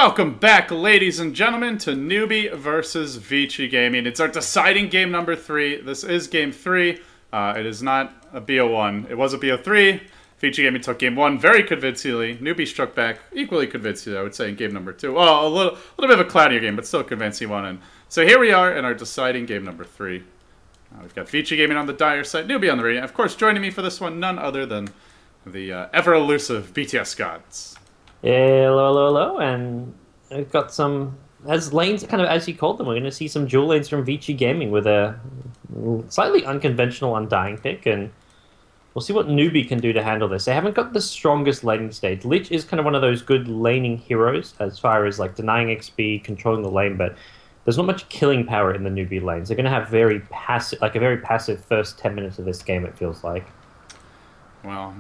Welcome back, ladies and gentlemen, to Newbee versus Vici Gaming. It's our deciding game number 3. This is game 3. It is not a BO1. It was a BO3. Vici Gaming took game 1 very convincingly. Newbee struck back equally convincingly, I would say, in game number 2. Well, a little bit of a cloudier game, but still a convincing one. And so here we are in our deciding game number 3. We've got Vici Gaming on the dire side, Newbee on the radio. Of course, joining me for this one, none other than the ever-elusive BTS gods. Hello, and we've got some, as lanes, kind of as you called them, we're going to see some dual lanes from Vici Gaming with a slightly unconventional Undying pick, and we'll see what Newbee can do to handle this. They haven't got the strongest laning stage. Lich is kind of one of those good laning heroes as far as like denying XP, controlling the lane, but there's not much killing power in the Newbee lanes. They're going to have a very passive first 10 minutes of this game, it feels like. Well,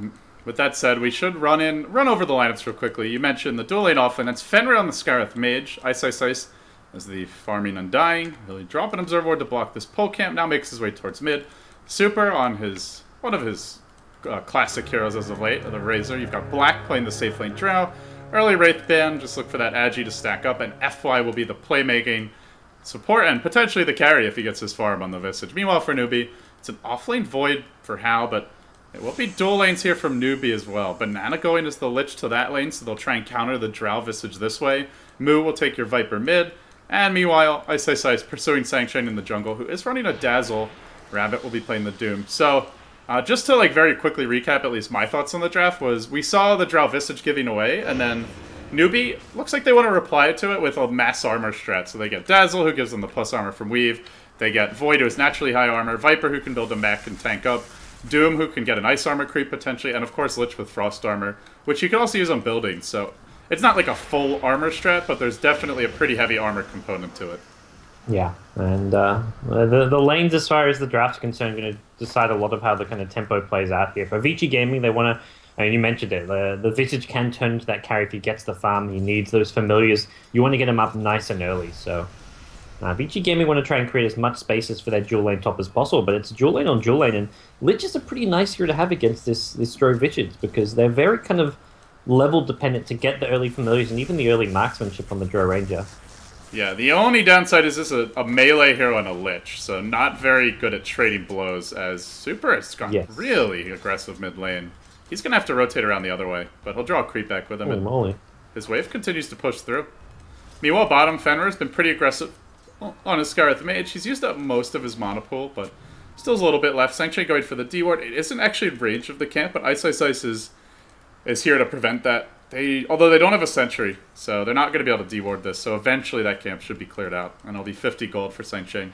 with that said, we should run over the lineups real quickly. You mentioned the dual lane offlane. That's Fenrir on the Scarith Mage. Ice as the farming Undying. He'll drop an Observer Ward to block this pole camp. Now makes his way towards mid. Super on one of his classic heroes as of late, the Razor. You've got Black playing the safe lane Drow. Early Wraith Band, just look for that Agi to stack up. And FY will be the playmaking support and potentially the carry if he gets his farm on the Visage. Meanwhile for Newbee, it's an offlane Void for Hal, but it will be dual lanes here from Newbee as well. Banana going as the Lich to that lane, so they'll try and counter the Drow Visage this way. Moo will take your Viper mid. And meanwhile, Ice pursuing Sanction in the jungle, who is running a Dazzle. Rabbit will be playing the Doom. So, just to very quickly recap at least my thoughts on the draft was, we saw the Drow Visage giving away, and then Newbee, looks like they want to reply to it with a mass armor strat. So they get Dazzle, who gives them the plus armor from Weave. They get Void, who is naturally high armor. Viper, who can build a mech and tank up. Doom, who can get an ice armor creep potentially, and of course Lich with frost armor, which you can also use on buildings. So it's not like a full armor strat, but there's definitely a pretty heavy armor component to it. Yeah, and the lanes, as far as the draft's concerned, are going to decide a lot of how the kind of tempo plays out here. For Vici Gaming, they want to, I mean, you mentioned it, the Visage can turn into that carry if he gets the farm. He needs those familiars. You want to get him up nice and early, so Vici Gaming want to try and create as much spaces for their dual lane top as possible, but it's dual lane on dual lane, and Lich is a pretty nice hero to have against this Drow Visage, because they're very kind of level dependent to get the early familiars and even the early marksmanship on the Drow Ranger. Yeah, the only downside is this is a melee hero and a Lich, so not very good at trading blows, as Super has gone really aggressive mid lane. He's going to have to rotate around the other way, but he'll draw a creep back with him, and moly. His wave continues to push through. Meanwhile, bottom, Fenrir has been pretty aggressive on his Scarith Mage. He's used up most of his mana pool, but still has a little bit left. Sanctuary going for the D-Ward. It isn't actually in range of the camp, but Ice is here to prevent that. Although they don't have a Sentry, so they're not going to be able to D-Ward this, so eventually that camp should be cleared out, and it'll be 50 gold for Sanctuary.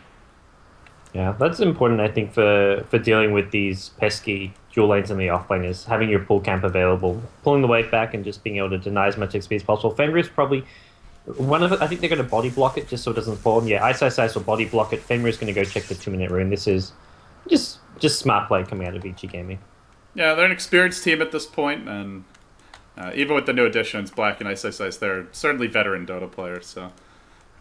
Yeah, that's important, I think, for dealing with these pesky dual lanes in the offlane, is having your pull camp available, pulling the wave back and just being able to deny as much XP as possible. Fenrir is probably one of it. I think they're going to body block it just so it doesn't fall. And yeah, Ice will body block it. Fenrir is going to go check the 2-minute rune. This is just smart play coming out of Vici Gaming. Yeah, they're an experienced team at this point, and even with the new additions, Black and Ice, they're certainly veteran Dota players, so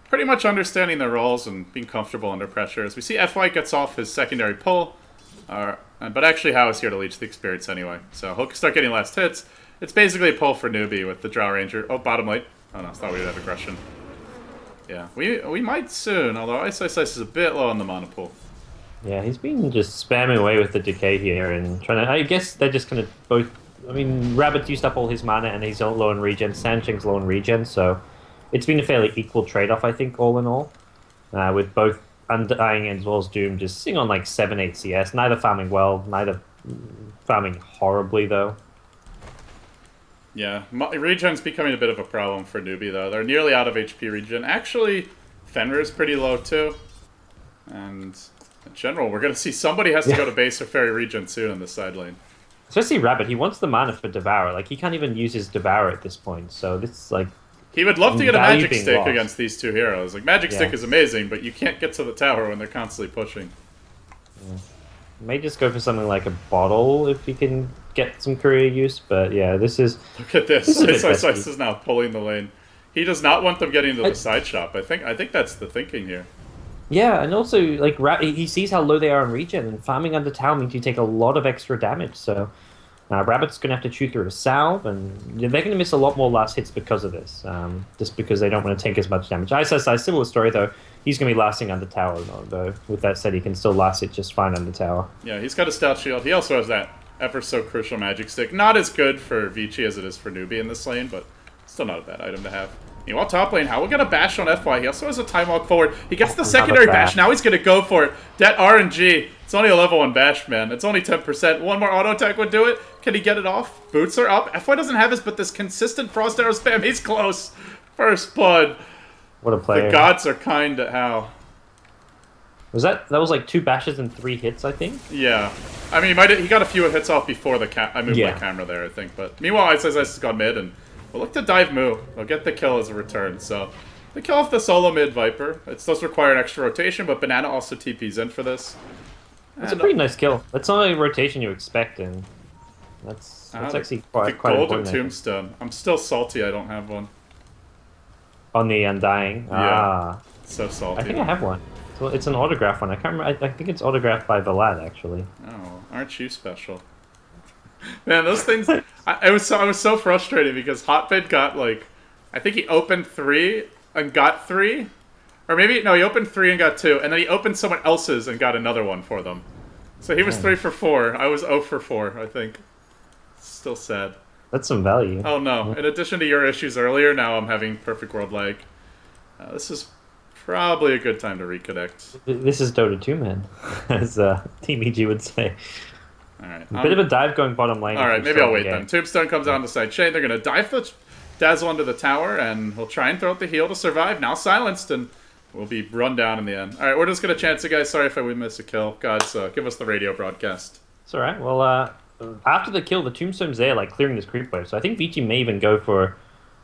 pretty much understanding their roles and being comfortable under pressure. As we see, FY gets off his secondary pull, but actually Hao is here to leech the experience anyway, so he'll start getting last hits. It's basically a pull for Newbee with the Drow Ranger. Oh, bottom lane. Oh no, I thought we'd have aggression. Yeah, we might soon, although Ice is a bit low on the mana pool. Yeah, he's been just spamming away with the decay here and trying to, I guess they're just kind of both, I mean, Rabbit's used up all his mana and he's low on regen, Sancheng's low on regen, so it's been a fairly equal trade-off, I think, all in all. With both Undying as well as Doom just sitting on like 7-8 CS, neither farming well, neither farming horribly though. Yeah, regen's becoming a bit of a problem for Newbee, though. They're nearly out of HP regen. Actually, Fenrir's pretty low, too. And in general, we're going to see somebody has to go to base or fairy regen soon on the side lane. Especially Rabbit. He wants the mana for Devour. Like, he can't even use his Devour at this point. So this, like, he would love to get a Magic Stick against these two heroes. Like, Magic Stick is amazing, but you can't get to the tower when they're constantly pushing. Yeah. May just go for something like a bottle if he can get some career use, but yeah, this is... Look at this. Ice is now pulling the lane. He does not want them getting to the side shop. I think that's the thinking here. Yeah, and also, like, he sees how low they are on regen, and farming under tower means you take a lot of extra damage, so Rabbit's going to have to chew through a salve, and they're going to miss a lot more last hits because of this, just because they don't want to take as much damage. ISSI, similar story, though. He's going to be lasting under tower, though. With that said, he can still last it just fine under tower. Yeah, he's got a stout shield. He also has that ever so crucial magic stick. Not as good for Vici as it is for Newbee in this lane, but still not a bad item to have. Meanwhile, top lane, How will get a bash on FY. He also has a time walk forward. He gets the secondary bash. Now he's going to go for it. That RNG. It's only a level 1 bash, man. It's only 10%. One more auto attack would do it. Can he get it off? Boots are up. FY doesn't have his, but this consistent Frost Arrow spam. He's close. First blood. What a player. The gods are kind to How. That was like 2 bashes and 3 hits, I think? Yeah. I mean, he got a few hits off before I moved my camera there, I think. But meanwhile, Ice has gone mid, and we'll look to dive Moo. They'll get the kill as a return. So they kill off the solo mid Viper. It does require an extra rotation, but Banana also TP's in for this. It's a pretty nice kill. That's not a rotation you expect, and that's actually quite important. Golden Tombstone. I'm still salty I don't have one. On the Undying? Yeah. So salty. I think I have one. So it's an autograph one. I can't remember. I think it's autographed by Vlad, actually. Oh, aren't you special? Man, those things... I was so frustrated because Hotbed got, like... I think he opened 3 and got 3. Or maybe... No, he opened 3 and got 2. And then he opened someone else's and got another one for them. So he was 3 for 4. I was 0 for 4, I think. Still sad. That's some value. Oh, no. In addition to your issues earlier, now I'm having perfect world lag. This is... probably a good time to reconnect. This is Dota 2, man, as Team EG would say. All right, a bit of a dive going bottom lane. All right, maybe I'll wait then. Tombstone comes down the side chain. They're going to dive the Dazzle into the tower, and he'll try and throw out the heal to survive. Now silenced, and we'll be run down in the end. All right, we're just going to chance it, guys. Sorry if we missed a kill. GoDz, give us the radio broadcast. It's all right. Well, after the kill, the Tombstone's there, like, clearing this creep wave. So I think Vici may even go for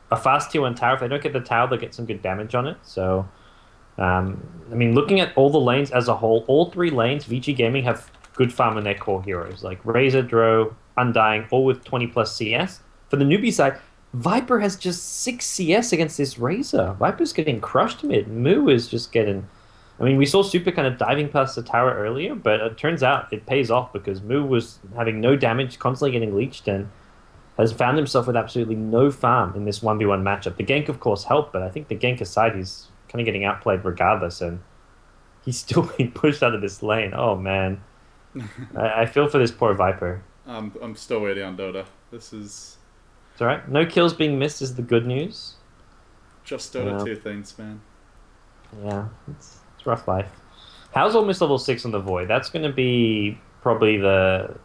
a fast tier 1 tower. If they don't get the tower, they'll get some good damage on it. So... I mean, looking at all the lanes as a whole, all 3 lanes, VG Gaming have good farm in their core heroes, like Razor, Dro, Undying, all with 20 plus CS. For the Newbee side, Viper has just 6 CS against this Razor. Viper's getting crushed mid. Moo is just getting... I mean, we saw Super kind of diving past the tower earlier, but it turns out it pays off because Moo was having no damage, constantly getting leeched, and has found himself with absolutely no farm in this 1v1 matchup. The gank, of course, helped, but I think the gank aside, he's kind of getting outplayed regardless, and he's still being pushed out of this lane. Oh, man. I feel for this poor Viper. I'm still waiting on Dota. This is... It's alright. No kills being missed is the good news. Just Dota 2 things, man. Yeah, it's rough life. How's almost level 6 on the Void? That's going to be probably the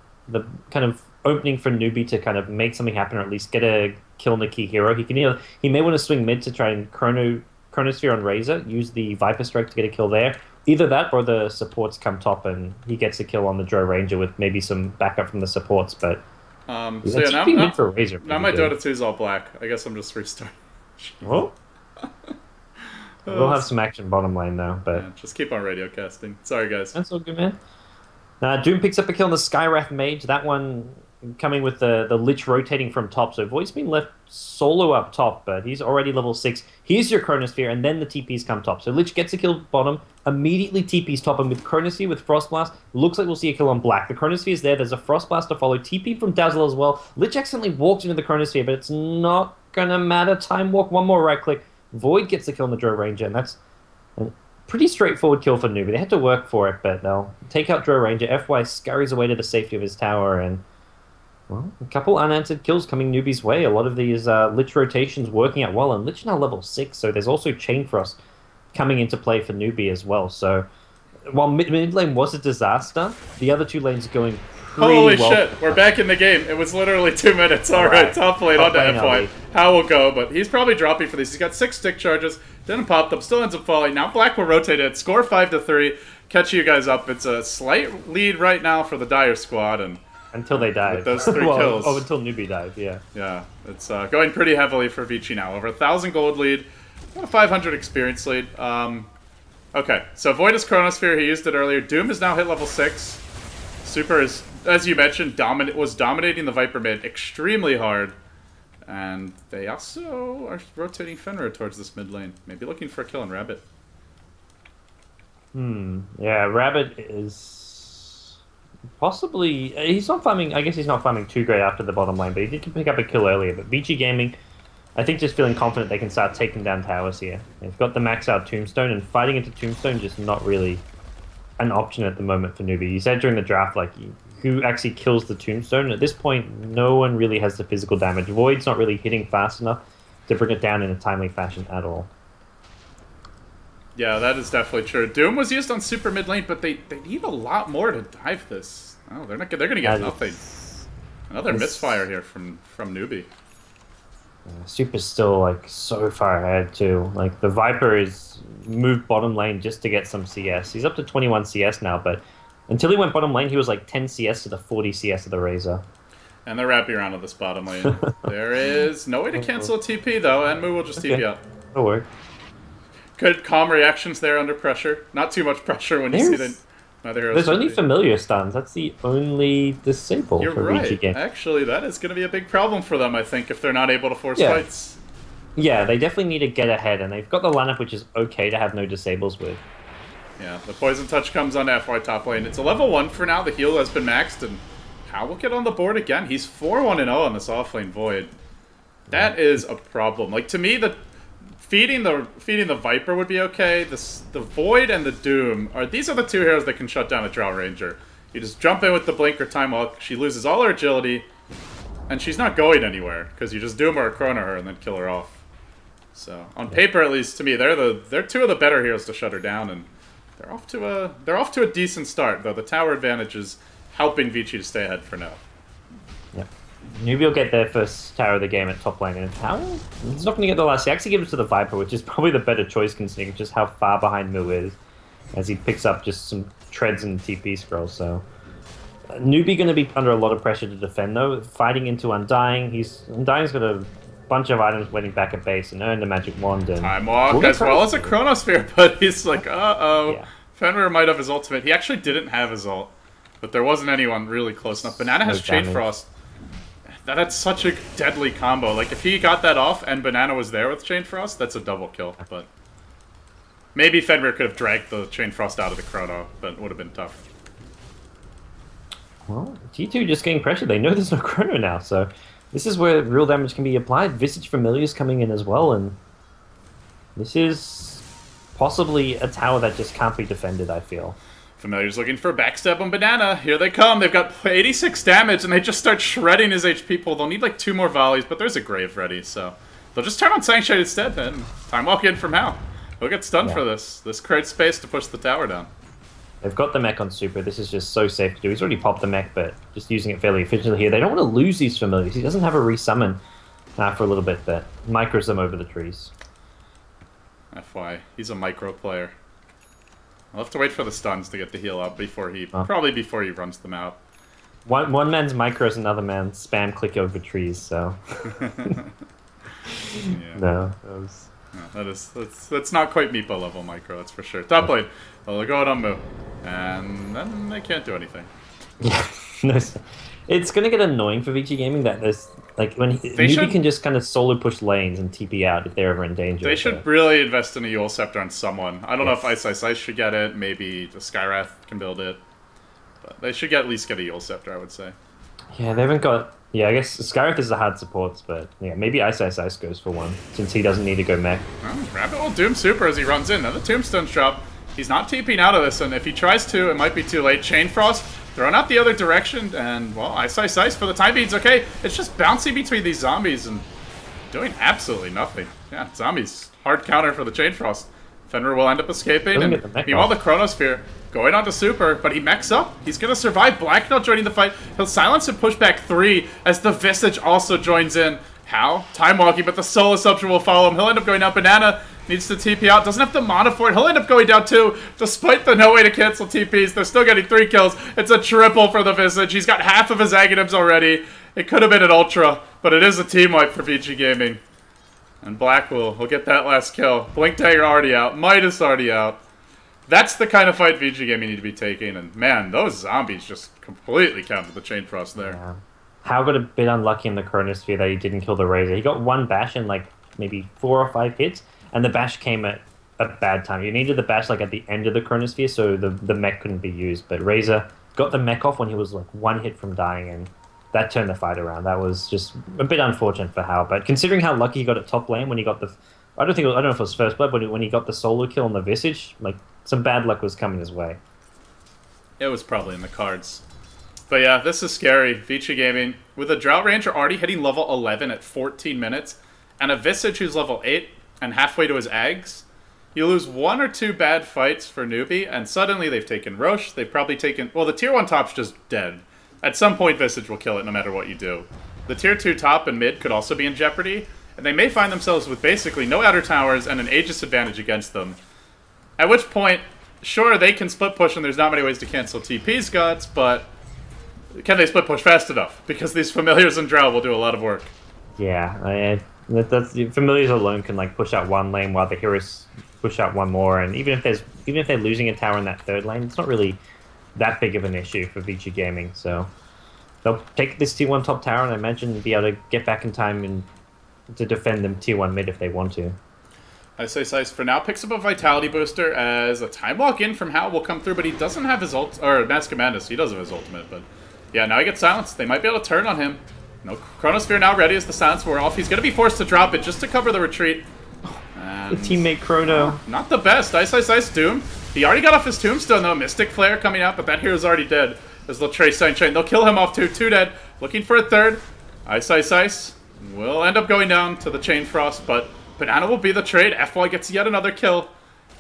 kind of opening for Newbee to kind of make something happen, or at least get a kill on the key hero. He may want to swing mid to try and Chronosphere on Razor, use the Viper Strike to get a kill there. Either that or the supports come top and he gets a kill on the Drow Ranger with maybe some backup from the supports, but... so yeah, now for Razor my Dota 2 is all black. I guess I'm just restarting. Well, we'll have some action bottom lane though, but... Yeah, just keep on radio casting. Sorry, guys. That's all good, man. Doom picks up a kill on the Skywrath Mage. That one coming with the Lich rotating from top. So Void's been left solo up top, but he's already level 6. Here's your Chronosphere, and then the TPs come top. So Lich gets a kill bottom, immediately TPs top, and with Chronosphere, with Frost Blast, looks like we'll see a kill on Black. The Chronosphere is there. There's a Frost Blast to follow. TP from Dazzle as well. Lich accidentally walks into the Chronosphere, but it's not going to matter. Time walk, one more right click. Void gets the kill on the Drow Ranger, and that's a pretty straightforward kill for Newbee. They had to work for it, but they'll take out Drow Ranger. FY scurries away to the safety of his tower, and well, a couple unanswered kills coming Newbee's way. A lot of these Lich rotations working out well, and Lich now level 6, so there's also Chain Frost coming into play for Newbee as well. So while mid lane was a disaster, the other 2 lanes are going pretty Holy well. shit, we're back in the game. It was literally 2 minutes. Alright, top lane onto FY. How will go, but he's probably dropping for these. He's got 6 stick charges, didn't pop them, still ends up falling. Now Black will rotate it, score 5-3, catch you guys up. It's a slight lead right now for the Dire squad, and until they dive. with those 3 kills. Oh, until Newbee dive, yeah. Yeah, it's going pretty heavily for Vici now. Over 1,000 gold lead, about a 500 experience lead. Okay, so Void is Chronosphere, he used it earlier. Doom is now hit level 6. Super is, as you mentioned, was dominating the Viper mid extremely hard. And they also are rotating Fenrir towards this mid lane. Maybe looking for a kill on Rabbit. Yeah, Rabbit is Possibly, he's not farming. I guess he's not farming too great after the bottom lane, but he did pick up a kill earlier. But VG Gaming, I think, just feeling confident they can start taking down towers here. They've got the max out Tombstone, and fighting into Tombstone just not really an option at the moment for Newbee. You said during the draft, like, who actually kills the Tombstone? At this point, no one really has the physical damage. Void's not really hitting fast enough to bring it down in a timely fashion at all. Yeah, that is definitely true. Doom was used on super mid lane, but they need a lot more to dive this. Oh, they're gonna get nothing. Another misfire here from Newbee. Super's still like so far ahead too. Like the Viper is moved bottom lane just to get some CS. He's up to 21 CS now, but until he went bottom lane, he was like 10 CS to the 40 CS of the Razor. And they're wrapping around to this bottom lane. There is no way to cancel a TP though, and Moo will just TP out. That'll work. Good calm reactions there under pressure. Not too much pressure when you see the other heroes. There's only familiar stuns. That's the only disable You're for right. VG. Actually, that is going to be a big problem for them, I think, if they're not able to force fights. Yeah, they definitely need to get ahead, and they've got the lineup which is okay to have no disables with. Yeah, the Poison Touch comes on FY top lane. It's a level 1 for now. The heal has been maxed, and Hal will get on the board again. He's 4-1-0 on this offlane Void. That is a problem. Like, to me, feeding the Viper would be okay. The Void and the Doom these are the two heroes that can shut down a Drow Ranger. You just jump in with the Blink or Time Walk. She loses all her agility, and she's not going anywhere because you just Doom her or Chrono her and then kill her off. So on paper, at least to me, they're two of the better heroes to shut her down, and they're off to a decent start. Though the tower advantage is helping Vici to stay ahead for now. Yeah. Newbee will get their first tower of the game at top lane, and tower, he's not going to get the last. He actually gives it to the Viper, which is probably the better choice considering just how far behind Moo is, as he picks up just some treads and TP scrolls. So Newbee going to be under a lot of pressure to defend though, fighting into Undying. Undying's got a bunch of items waiting back at base and earned a magic wand. And Time Walk as well as a Chronosphere, but he's like, uh-oh. Yeah. Fenrir might have his ultimate. He actually didn't have his ult, but there wasn't anyone really close enough. Banana has Chain Frost. That's such a deadly combo. Like, if he got that off and Banana was there with Chain Frost, that's a double kill. But maybe Fenrir could have dragged the Chain Frost out of the Chrono, but it would have been tough. Well, G2 just getting pressured. They know there's no Chrono now, so this is where real damage can be applied. Visage Familiar's coming in as well, and this is possibly a tower that just can't be defended, I feel. Familiar's looking for a backstab on Banana. Here they come. They've got 86 damage, and they just start shredding his HP pool. They'll need like 2 more volleys, but there's a Grave ready, so they'll just turn on Sanctuary instead, then. Time Walk in from Hal. He'll get stunned for this. This creates space to push the tower down. They've got the mech on Super. This is just so safe to do. He's already popped the mech, but just using it fairly efficiently here. They don't want to lose these Familiars. He doesn't have a resummon for a little bit, but micros them over the trees. FY. He's a micro player. I'll have to wait for the stuns to get the heal up before he... Probably before he runs them out. One man's micros, another man's spam click over trees, so... No, that was... That's not quite Meepo level micro, that's for sure. Top lane. They'll go out on Moo. And then they can't do anything. Yeah, no, it's going to get annoying for VG Gaming that there's... Like, when Newbee can just kind of solo push lanes and TP out if they're ever in danger. They should really invest in a Eul Scepter on someone. I don't know if Ice should get it. Maybe the Skywrath can build it. But they should at least get a Eul Scepter, I would say. Yeah, they haven't got... Yeah, I guess Skywrath is the hard supports, but yeah, maybe Ice goes for one, since he doesn't need to go mech. Rabbit will Doom Super as he runs in. Now the Tombstone's drop. He's not TPing out of this, and if he tries to, it might be too late. Chain Frost thrown out the other direction, and, well, Ice for the time being's okay. It's just bouncing between these zombies and doing absolutely nothing. Yeah, zombies. Hard counter for the Chain Frost. Fenrir will end up escaping, and meanwhile the Chronosphere going on to Super, but he mechs up. He's going to survive. Black Knight joining the fight. He'll silence and push back 3 as the Visage also joins in. How? Time walking, but the solo substitute will follow him. He'll end up going down. Banana needs to TP out. Doesn't have the mana for it. He'll end up going down too. Despite the no way to cancel TPs, they're still getting 3 kills. It's a triple for the Visage. He's got half of his Aghanims already. It could have been an Ultra, but it is a team wipe for VG Gaming. And Black will get that last kill. Blink Dagger already out. Midas already out. That's the kind of fight VG Gaming need to be taking. And man, those zombies just completely counted the Chain Frost there. Yeah. Hal got a bit unlucky in the Chronosphere that he didn't kill the Razor. He got 1 bash in like maybe 4 or 5 hits, and the bash came at a bad time. You needed the bash like at the end of the Chronosphere, so the mech couldn't be used. But Razor got the mech off when he was like one hit from dying, and that turned the fight around. That was just a bit unfortunate for Hal, but considering how lucky he got at top lane when he got the, I don't know if it was first blood, but when he got the solo kill on the Visage, like some bad luck was coming his way. It was probably in the cards. But yeah, this is scary. Vici Gaming, with a Drought Ranger already hitting level 11 at 14 minutes, and a Visage who's level 8 and halfway to his Ags. You lose 1 or 2 bad fights for Newbee, and suddenly they've taken Roche. They've probably taken... Well, the tier 1 top's just dead. At some point, Visage will kill it no matter what you do. The tier 2 top and mid could also be in jeopardy, and they may find themselves with basically no outer towers and an Aegis advantage against them. At which point, sure, they can split push, and there's not many ways to cancel TP's guts, but can they split push fast enough? Because these familiars and Drow will do a lot of work. Yeah, that's familiars alone can like push out one lane while the heroes push out one more, and even if they're losing a tower in that third lane, it's not really that big of an issue for Vici Gaming. So they'll take this tier 1 top tower, and I imagine be able to get back in time and to defend them tier 1 mid if they want to. I say Sice for now picks up a Vitality Booster as a Time Walk in from Hal will come through, but he doesn't have his ult, or Mask of Madness. He does have his ultimate, but yeah, now he gets silenced. They might be able to turn on him. No Chronosphere now ready as the silence wore off. He's going to be forced to drop it just to cover the retreat. And the teammate Chrono. Not the best. Ice Doom. He already got off his Tombstone though. Mystic Flare coming out, but that hero's already dead. As they'll trace Sign Chain. They'll kill him off too. 2 dead. Looking for a third. Ice will end up going down to the Chain Frost, but Banana will be the trade. FY gets yet another kill.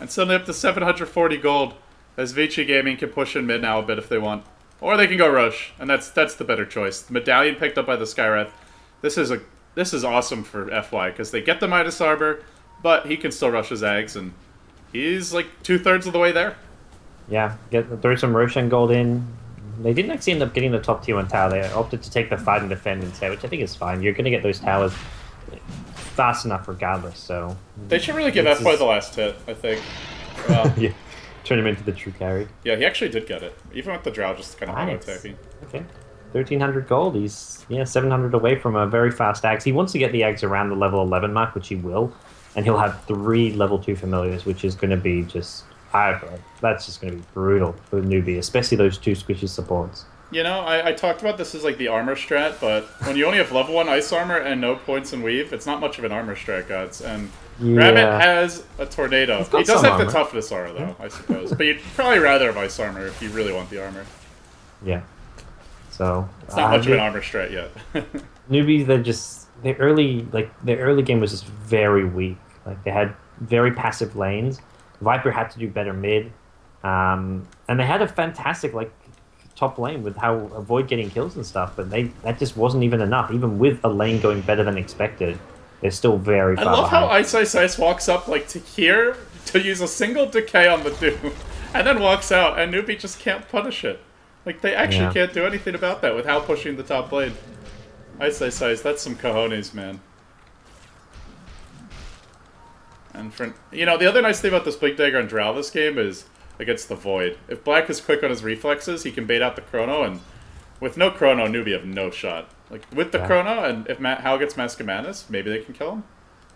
And suddenly up to 740 gold. As Vici Gaming can push in mid now a bit if they want. Or they can go Rush, and that's the better choice. The Medallion picked up by the Skywrath. This is awesome for FY, because they get the Midas Arbor, but he can still rush his Ags, and he's like 2/3 of the way there. Yeah, throw some Roshan gold in. They didn't actually end up getting the top tier 1 tower. They opted to take the fight and defend instead, which I think is fine. You're going to get those towers fast enough regardless, so... They should really give FY the last hit, I think. Yeah. Turn him into the true carry. Yeah, he actually did get it. Even with the Drow just kind of auto-attacking. Okay. 1,300 gold. He's, 700 away from a very fast Ags. He wants to get the Ags around the level 11 mark, which he will. And he'll have 3 level 2 familiars, which is going to be just... that's just going to be brutal for Newbee, especially those 2 squishy supports. You know, I talked about this as like the armor strat, but when you only have level 1 ice armor and no points in weave, it's not much of an armor strat, GoDz. And Rabbit has a tornado. He does have the toughness aura, though, I suppose. But you'd probably rather have ice armor if you really want the armor. Yeah. So it's not much of an armor strat yet. Newbies, their early game was just very weak. Like they had very passive lanes. Viper had to do better mid, and they had a fantastic top lane with how avoid getting kills and stuff. But that just wasn't even enough. Even with a lane going better than expected, they're still very far behind. I love how Ice walks up to here to use a single decay on the Doom, and then walks out, and Newbee just can't punish it. Like they actually can't do anything about that with Hal pushing the top lane. Ice, that's some cojones, man. And for the other nice thing about this Blink Dagger and Drow this game is against the Void. If Black is quick on his reflexes, he can bait out the Chrono, and with no Chrono, Newbee have no shot. Like with the Chrono, and if Hal gets Mask of Madness, maybe they can kill him.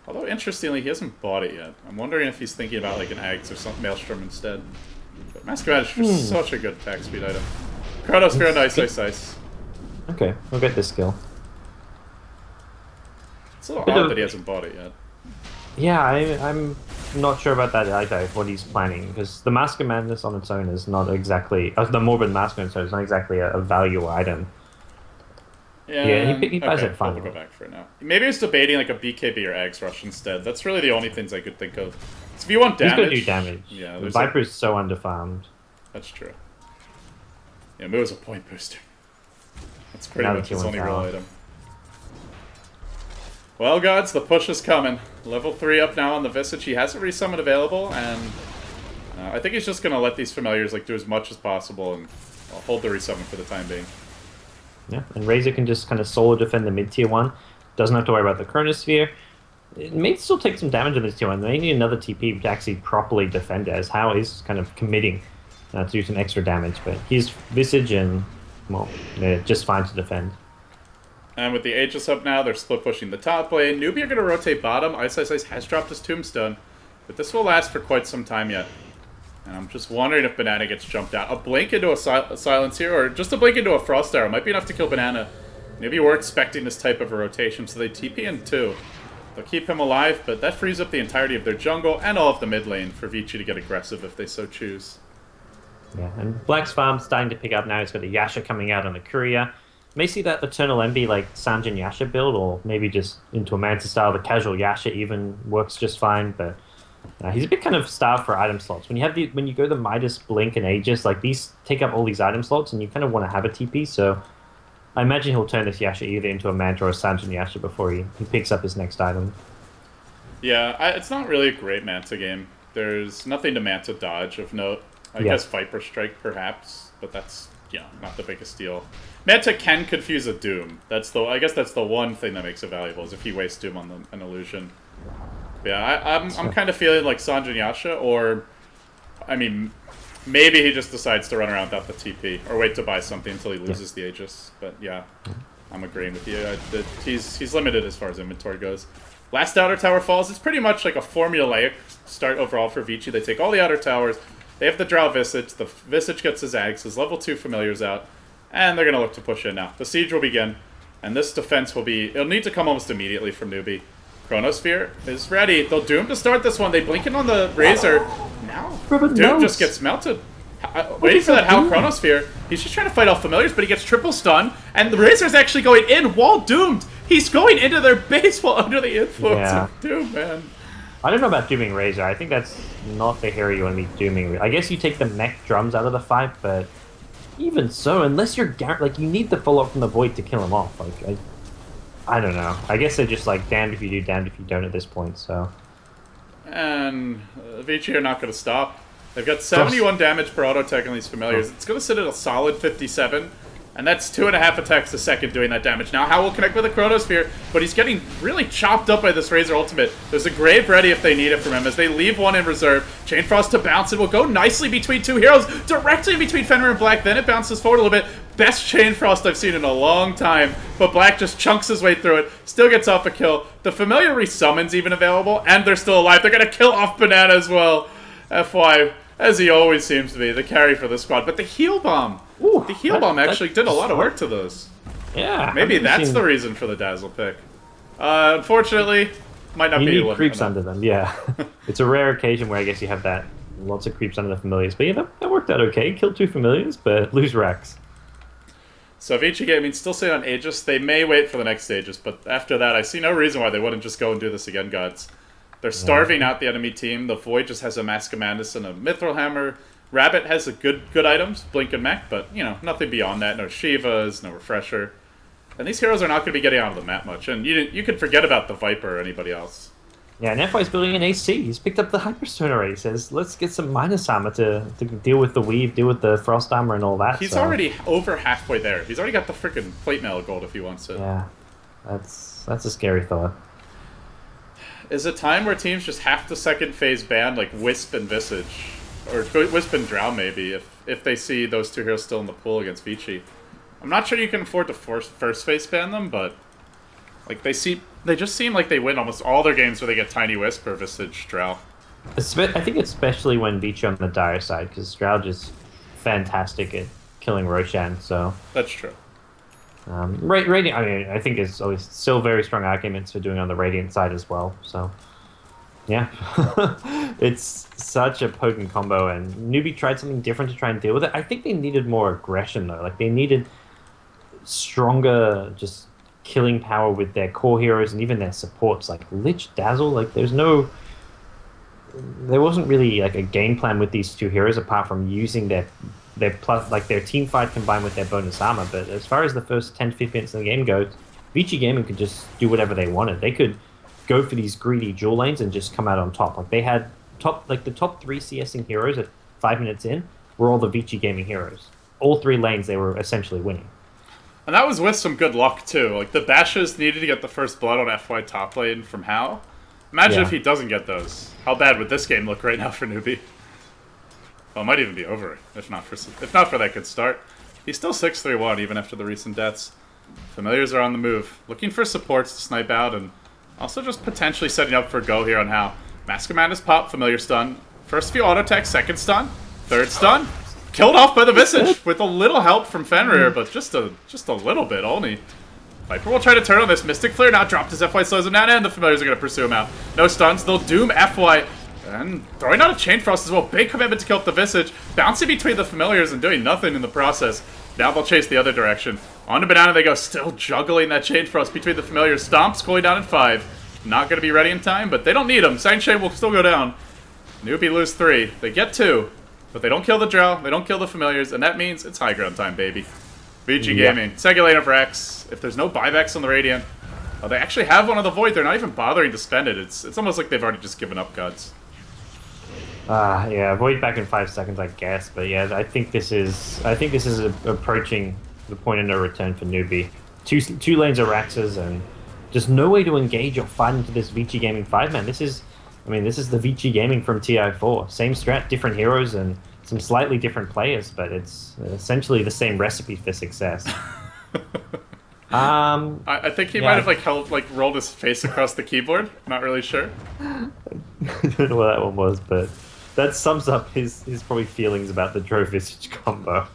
Although interestingly, he hasn't bought it yet. I'm wondering if he's thinking about like an Ags or some Maelstrom instead. But Mask of Madness is such a good attack speed item. Chronosphere and Ice. Okay, we'll get this skill. It's a little odd that he hasn't bought it yet. Yeah, I'm not sure about that either, what he's planning, because the Mask of Madness on its own is not exactly... the Morbid Mask on its own is not exactly a value item. Yeah, he buys it fine. We'll go back for it now. Maybe he's debating like a BKB or Ags Rush instead. That's really the only things I could think of. So if you want damage... He's gonna do damage. Yeah, Viper's so underfarmed. That's true. Yeah, Moo is a point booster. That's pretty much his only real item. Well, GoDz, the push is coming. Level 3 up now on the Visage. He has a resummon available, and I think he's just going to let these familiars do as much as possible and hold the resummon for the time being. Yeah, and Razor can just kind of solo defend the mid-tier 1. Doesn't have to worry about the Chronosphere. It may still take some damage on this tier 1. They need another TP to actually properly defend it, as Hal is kind of committing to do some extra damage. But he's Visage and, well, they're just fine to defend. And with the Aegis up now, they're split pushing the top lane. Newbee are going to rotate bottom. Ice has dropped his Tombstone, but this will last for quite some time yet. And I'm just wondering if Banana gets jumped out. A blink into a silence here, or just a blink into a Frost Arrow might be enough to kill Banana. Maybe we're expecting this type of a rotation, so they TP in 2. They'll keep him alive, but that frees up the entirety of their jungle and all of the mid lane for Vici to get aggressive if they so choose. Yeah, and Black's farm starting to pick up now. He's got the Yasha coming out on the Courier. May see that Eternal Envy like Sanjin Yasha build, or maybe just into a Manta style. The casual Yasha even works just fine, but he's a bit kind of starved for item slots. When you go the Midas, Blink, and Aegis, like these take up all these item slots, and you kind of want to have a TP. So I imagine he'll turn this Yasha either into a Manta or a Sanjin Yasha before he picks up his next item. Yeah, it's not really a great Manta game. There's nothing to Manta dodge of note. I guess Viper Strike perhaps, but that's not the biggest deal. Manta can confuse a Doom. I guess that's the one thing that makes it valuable is if he wastes Doom on an illusion. Yeah, I'm kind of feeling like Sanjin Yasha, or I mean, maybe he just decides to run around without the TP or wait to buy something until he loses the Aegis. But yeah, I'm agreeing with you. He's limited as far as inventory goes. Last outer tower falls. It's pretty much like a formulaic start overall for Vici. They take all the outer towers. They have the Drow Visage. The Visage gets his Ags. His level 2 Familiar's out. And they're going to look to push in now. The siege will begin. And this defense will be... It'll need to come almost immediately from Newbee. Chronosphere is ready. They'll Doom to start this one. They blink in on the Razor. Now, Doom just gets melted. Waiting for that Howl Chronosphere. He's just trying to fight off Familiars, but he gets triple stun. And the Razor's actually going in while doomed. He's going into their base while under the influence of Doom, man. I don't know about dooming Razor. I think that's not the hero you want to be dooming. I guess you take the mech drums out of the fight, but even so, unless you're you need the follow-up from the Void to kill him off. Like, I don't know. I guess they're just like damned if you do, damned if you don't at this point. So, and Vici are not going to stop. They've got 71 damage per auto tech on these Familiars. It's going to sit at a solid 57. And that's 2.5 attacks a second doing that damage. Now Howl will connect with a Chronosphere, but he's getting really chopped up by this Razor ultimate. There's a Grave ready if they need it from him, as they leave one in reserve. Chain Frost to bounce. It will go nicely between two heroes, directly between Fenrir and Black. Then it bounces forward a little bit. Best Chain Frost I've seen in a long time. But Black just chunks his way through it. Still gets off a kill. The Familiar resummons even available, and they're still alive. They're going to kill off Banana as well. FY, as he always seems to be, the carry for the squad. But the Heal Bomb. Ooh, the Heal Bomb actually did a lot of work to those. Yeah. Maybe that's the reason for the Dazzle pick. Unfortunately, might not be. You need creeps under them, yeah. It's a rare occasion where I guess you have that. Lots of creeps under the Familiars. But yeah, that worked out okay. Killed 2 Familiars, but lose Rex. So Vici Gaming still sitting on Aegis. They may wait for the next Aegis, but after that, I see no reason why they wouldn't just go and do this again, gods. They're starving out the enemy team. The Void just has a Mask of Madness and a Mithril Hammer. Rabbit has a good items, Blink and Mech, but, nothing beyond that. No Shivas, no Refresher. And these heroes are not going to be getting out of the map much. And you could forget about the Viper or anybody else. Yeah, and FY's building an AC. He's picked up the Hyperstone already. He says, let's get some minus armor to deal with the Weave, deal with the Frost armor and all that. He's already over halfway there. He's already got the freaking Plate Mail gold if he wants it. Yeah, that's a scary thought. Is it time where teams just have to second phase ban, like Wisp and Visage? Or Wisp and Drow, maybe, if they see those two heroes still in the pool against Vici. I'm not sure you can afford to first face ban them, but like they just seem like they win almost all their games where they get Tiny Wisp or Visage Drow. I think especially when Vici on the dire side, because Drow just fantastic at killing Roshan, so... That's true. Radiant, I mean, I think it's always still very strong arguments for doing on the Radiant side as well, so... Yeah, it's such a potent combo, and Newbee tried something different to try and deal with it. I think they needed more aggression, though. Like, they needed stronger just killing power with their core heroes and even their supports, like Lich, Dazzle. Like, there wasn't really, like, a game plan with these two heroes apart from using their team fight combined with their bonus armor. But as far as the first 10 to 15 minutes of the game goes, Vici Gaming could just do whatever they wanted. They could go for these greedy dual lanes and just come out on top. Like, they had the top 3 CSing heroes at 5 minutes in were all the Vici Gaming heroes. All 3 lanes they were essentially winning. And that was with some good luck too. Like, the Bashes needed to get the first blood on FY top lane from Hal. Imagine if he doesn't get those. How bad would this game look right now for Newbee? Well, it might even be over if not for that good start. He's still 6-3-1 even after the recent deaths. Familiars are on the move, looking for supports to snipe out, and also just potentially setting up for go here on Hal. Mask of Madness pop, Familiar stun. First few auto attacks, second stun, third stun. Killed off by the Visage with a little help from Fenrir, but just a little bit only. Viper will try to turn on this. Mystic Flare now dropped his FY, slows him down, and the Familiars are going to pursue him out. No stuns, they'll doom FY, and throwing out a Chain Frost as well. Big commitment to kill up the Visage, bouncing between the Familiars and doing nothing in the process. Now they'll chase the other direction. On to Banana they go, still juggling that Chain Frost between the Familiars. Stomps going down in 5. Not going to be ready in time, but they don't need him. Chain will still go down. Newbee lose 3. They get 2. But they don't kill the Drow, they don't kill the Familiars, and that means it's high ground time, baby. VG Gaming, second lane of Rex. If there's no buybacks on the Radiant, they actually have one of the Void. They're not even bothering to spend it. It's almost like they've already just given up, GoDz. Yeah, Void back in 5 seconds, I guess. But yeah, I think this is approaching the point of no return for Newbee. Two lanes of Raxes and just no way to engage or fight into this VG Gaming 5-man. This is the VG Gaming from TI4. Same strat, different heroes, and some slightly different players, but it's essentially the same recipe for success. I think he might have rolled his face across the keyboard. Not really sure. I don't know what that one was, but that sums up his probably feelings about the Drow Visage combo.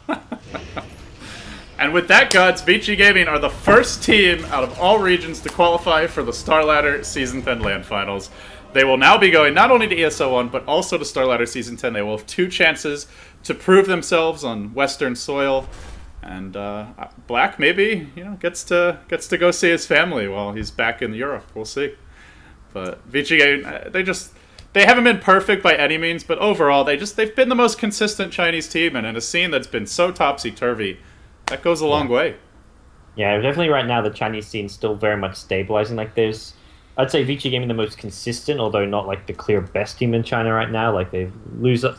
And with that, GoDz, VG Gaming are the first team out of all regions to qualify for the Starladder Season 10 LAN Finals. They will now be going not only to ESL 1, but also to Starladder Season 10. They will have 2 chances to prove themselves on Western soil. And Black maybe, gets to go see his family while he's back in Europe. We'll see. But VG, they haven't been perfect by any means, but overall they've been the most consistent Chinese team, and in a scene that's been so topsy-turvy, that goes a long way. Yeah, definitely right now the Chinese scene's still very much stabilizing. I'd say VG Gaming the most consistent, although not like the clear best team in China right now. Like they've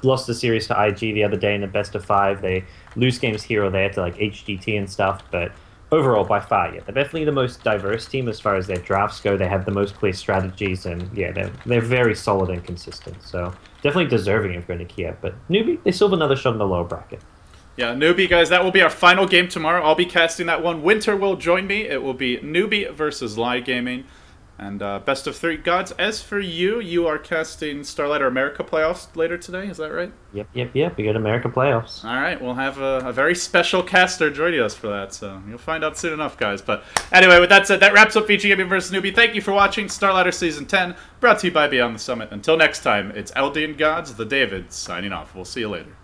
lost the series to IG the other day in a best of 5. They lose games here or there to like HGT and stuff, but overall by far, yeah, they're definitely the most diverse team as far as their drafts go. They have the most clear strategies, and yeah, they're very solid and consistent. So definitely deserving of going to Kiev. But Newbee, they still have another shot in the lower bracket. Yeah, Newbee, guys, that will be our final game tomorrow. I'll be casting that one. Winter will join me. It will be Newbee versus Lie Gaming. And best of 3. GoDz, as for you, you are casting Starladder America Playoffs later today, is that right? Yep. We got America Playoffs. All right, we'll have a very special caster joining us for that, so you'll find out soon enough, guys. But anyway, with that said, that wraps up VG Gaming vs. Newbee. Thank you for watching Starladder Season 10, brought to you by Beyond the Summit. Until next time, it's LD and GoDz, the David, signing off. We'll see you later.